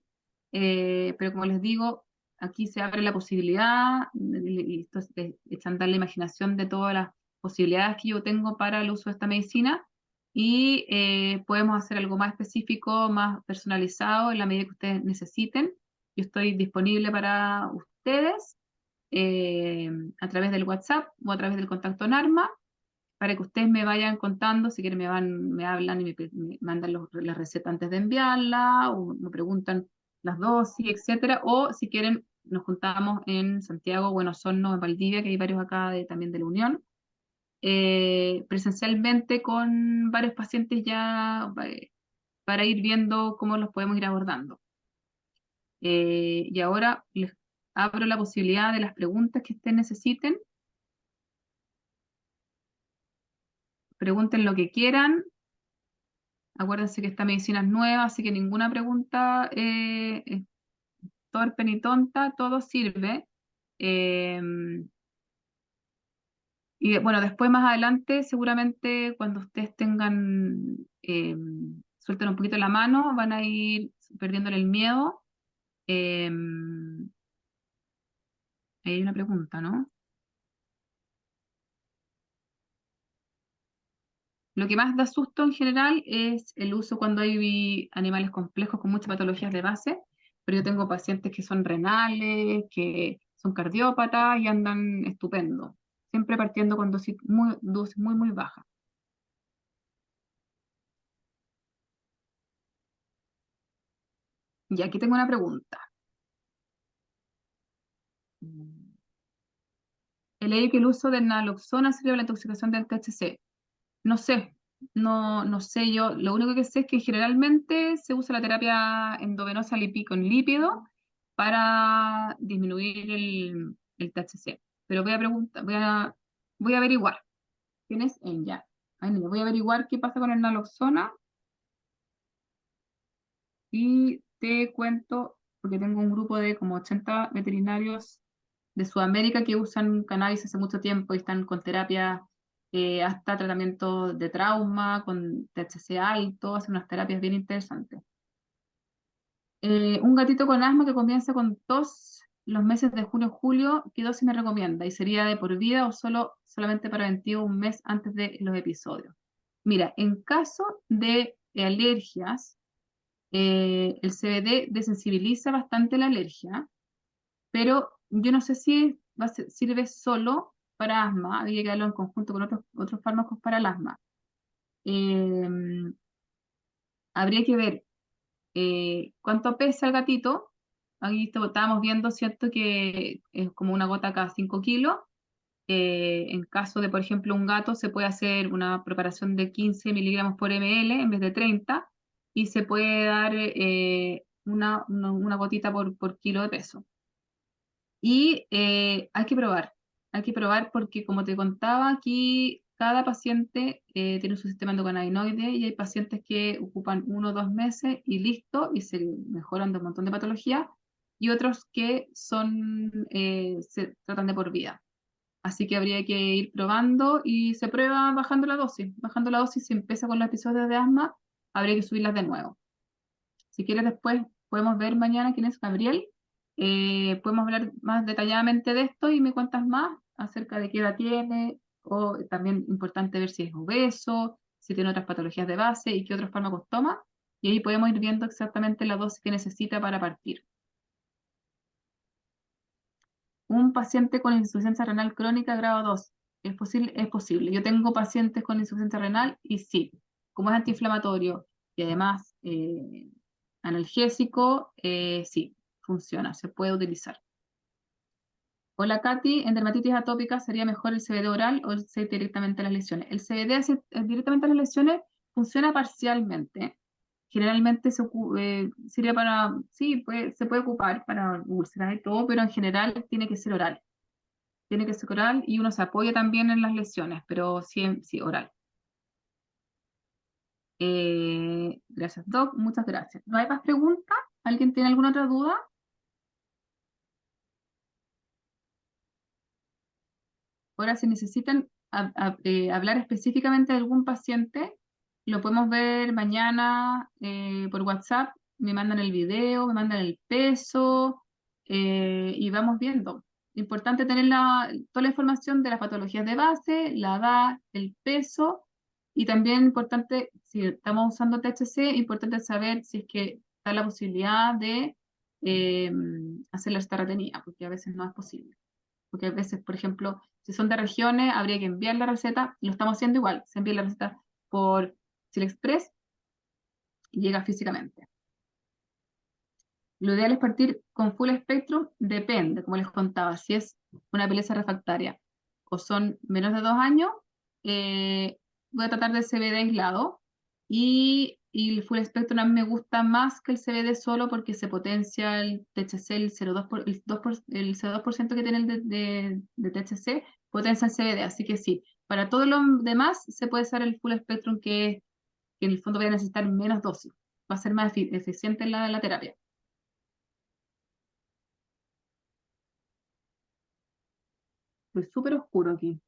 pero como les digo, aquí se abre la posibilidad y esto es andar la imaginación de todas las posibilidades que yo tengo para el uso de esta medicina y podemos hacer algo más específico, más personalizado en la medida que ustedes necesiten. Yo estoy disponible para ustedes eh, a través del WhatsApp o a través del contacto NARMA para que ustedes me vayan contando, si quieren me hablan y me mandan las recetas antes de enviarla, o me preguntan las dosis, etcétera, o si quieren nos juntamos en Santiago, Buenos Aires, en Valdivia, que hay varios acá también de la Unión, presencialmente con varios pacientes ya para ir viendo cómo los podemos ir abordando. Y ahora les abro la posibilidad de las preguntas que ustedes necesiten. Pregunten lo que quieran. Acuérdense que esta medicina es nueva, así que ninguna pregunta es torpe ni tonta, todo sirve. Eh, y bueno, después más adelante, seguramente cuando ustedes tengan, suelten un poquito la mano, van a ir perdiéndole el miedo. Eh, hay una pregunta, ¿no? Lo que más da susto en general es el uso cuando hay animales complejos con muchas patologías de base, pero yo tengo pacientes que son renales, que son cardiópatas y andan estupendo, siempre partiendo con dosis muy, muy bajas. Y aquí tengo una pregunta. He leído que el uso de naloxona sirve para la intoxicación del THC. No sé, no sé yo. Lo único que sé es que generalmente se usa la terapia endovenosa con lípido para disminuir el THC. Pero voy a preguntar, voy a averiguar. ¿Tienes? Ya. Ay, niña, voy a averiguar qué pasa con el naloxona y te cuento, porque tengo un grupo de como 80 veterinarios de Sudamérica que usan cannabis hace mucho tiempo y están con terapia hasta tratamiento de trauma, con THC alto, hacen unas terapias bien interesantes. Un gatito con asma que comienza con tos los meses de junio-julio, ¿qué dosis me recomienda? ¿Y sería de por vida o solamente preventivo un mes antes de los episodios? Mira, en caso de alergias, el CBD desensibiliza bastante la alergia, pero yo no sé si sirve solo para asma, habría que darlo en conjunto con otros fármacos para el asma. Eh, habría que ver cuánto pesa el gatito. Ahí estábamos viendo, ¿cierto? Que es como una gota cada 5 kilos. En caso de, por ejemplo, un gato, se puede hacer una preparación de 15 miligramos por ml en vez de 30 y se puede dar una gotita por kilo de peso. Y hay que probar porque, como te contaba, aquí cada paciente tiene su sistema endocannabinoide y hay pacientes que ocupan 1 o 2 meses y listo, y se mejoran de un montón de patologías. y otros que se tratan de por vida. Así que habría que ir probando y se prueba bajando la dosis. Bajando la dosis, si empieza con los episodios de asma, habría que subirlas de nuevo. Si quieres después podemos ver mañana quién es Gabriel. Podemos hablar más detalladamente de esto y me cuentas más acerca de qué edad tiene, o también importante ver si es obeso, si tiene otras patologías de base y qué otros fármacos toma. Y ahí podemos ir viendo exactamente la dosis que necesita para partir. Un paciente con insuficiencia renal crónica grado 2. ¿Es posible? Es posible. Yo tengo pacientes con insuficiencia renal y sí, como es antiinflamatorio y además analgésico, sí, funciona, se puede utilizar. Hola Katy, en dermatitis atópica sería mejor el CBD oral o el CBD directamente a las lesiones. El CBD directamente a las lesiones funciona parcialmente. Generalmente sirve para, sí, se puede ocupar para úlceras y todo, pero en general tiene que ser oral. Tiene que ser oral y uno se apoya también en las lesiones, pero sí, sí oral. Gracias, Doc. Muchas gracias. ¿No hay más preguntas? ¿Alguien tiene alguna otra duda? Ahora, si necesitan hablar específicamente de algún paciente, lo podemos ver mañana por WhatsApp. Me mandan el video, me mandan el peso y vamos viendo. Importante tener toda la información de las patologías de base, la edad, el peso y también importante, si estamos usando THC, importante saber si es que está la posibilidad de hacer la starratenía, porque a veces no es posible. Porque a veces, por ejemplo, si son de regiones, habría que enviar la receta, lo estamos haciendo igual, se envía la receta por Chile Express y llega físicamente. Lo ideal es partir con full spectrum, depende, como les contaba, si es una epilepsia refractaria o son menos de 2 años, voy a tratar de CBD aislado y el full spectrum a mí me gusta más que el CBD solo porque se potencia el THC, el 0,2% que tiene el de THC, potencia el CBD, así que sí, para todo lo demás se puede usar el full spectrum que en el fondo voy a necesitar menos dosis, va a ser más eficiente la terapia. Estoy súper oscuro aquí.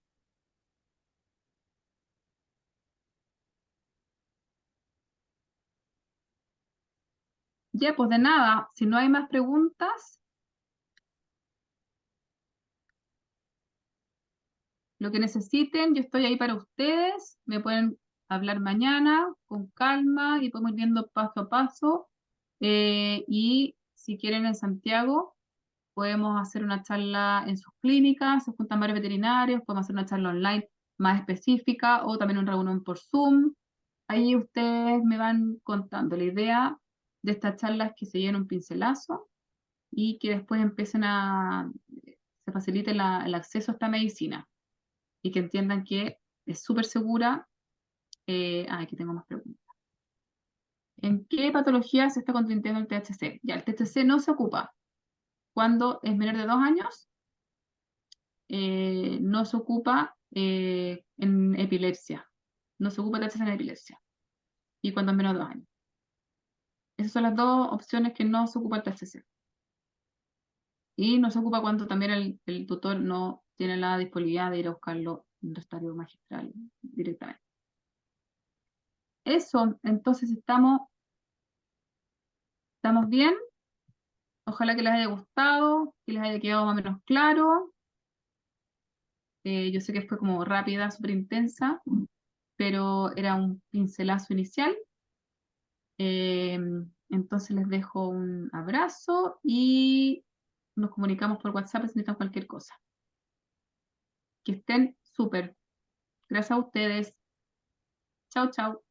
Ya, pues de nada, si no hay más preguntas, lo que necesiten, yo estoy ahí para ustedes, me pueden hablar mañana con calma y podemos ir viendo paso a paso. Y si quieren en Santiago, podemos hacer una charla en sus clínicas, se juntan varios veterinarios, podemos hacer una charla online más específica o también una reunión por Zoom. Ahí ustedes me van contando. La idea de esta charla es que se lleven un pincelazo y que después se facilite el acceso a esta medicina y que entiendan que es súper segura. Aquí tengo más preguntas. ¿En qué patología se está contraindicando el THC? Ya, el THC no se ocupa cuando es menor de 2 años, no se ocupa en epilepsia, no se ocupa THC en epilepsia y cuando es menor de 2 años. Esas son las dos opciones que no se ocupa el THC. Y no se ocupa cuando también el tutor no tiene la disponibilidad de ir a buscarlo en el estadio magistral directamente. Eso, entonces estamos bien. Ojalá que les haya gustado, que les haya quedado más o menos claro. Yo sé que fue como rápida, súper intensa, pero era un pincelazo inicial. Eh, entonces les dejo un abrazo y nos comunicamos por WhatsApp si necesitan cualquier cosa. Que estén súper. Gracias a ustedes. Chao, chao.